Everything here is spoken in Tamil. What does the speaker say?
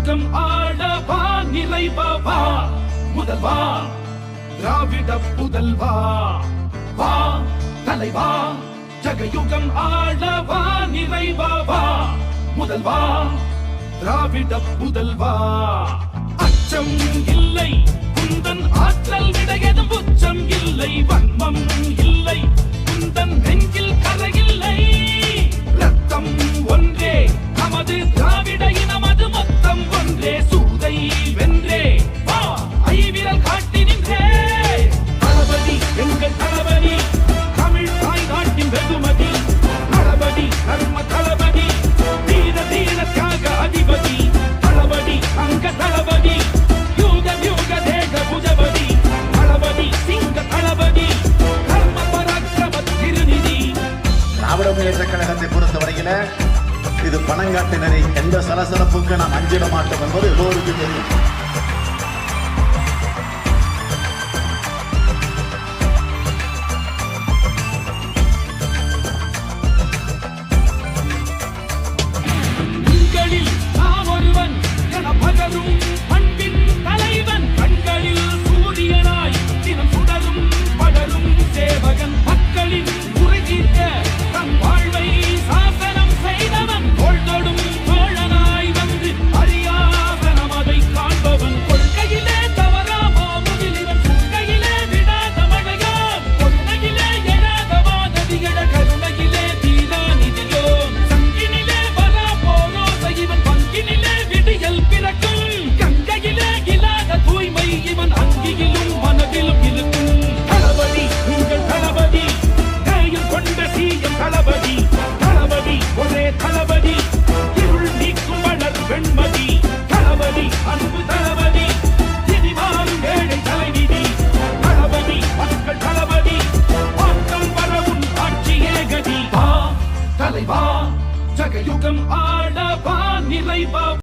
ஜகயுகம் ஆளவா நிறைவா முதல்வா திராவிட புதல்வா வா தலைவா ஜகயுகம் ஆளவா நிறைவா முதல்வா திராவிட புதல்வா அச்சம் இல்லை குந்தன் ஆற்றல் விடையதும் உச்சம் இல்லை வன்மம் இல்லை குந்தன் நெஞ்சில் கரையில்லை ரத்தம் ஒன்றே நமது திராவிட இனமது மொத்தம் ஒன்றே சூதை வென்றே வா ஐவிரல் காட்டி நின்றே தளபதி எங்கள் தளபதி தமிழ் தாய் நாட்டின் வெகுமதி தளபதி தர்ம தளபதி தீர தீர தியாக அதிபதி தளபதி அங்க தளபதி யூக யூக தேக புஜபதி தளபதி சிங்க தளபதி தர்ம பராக்கிரம திருநிதி. திராவிட முன்னேற்ற கழகத்தை பொறுத்தவரையில இது பணங்காட்டு நெறி, எந்த சலசலப்புக்கு நாம் அஞ்சிட மாட்டோம் என்பது எல்லோருக்கும் தெரியும்.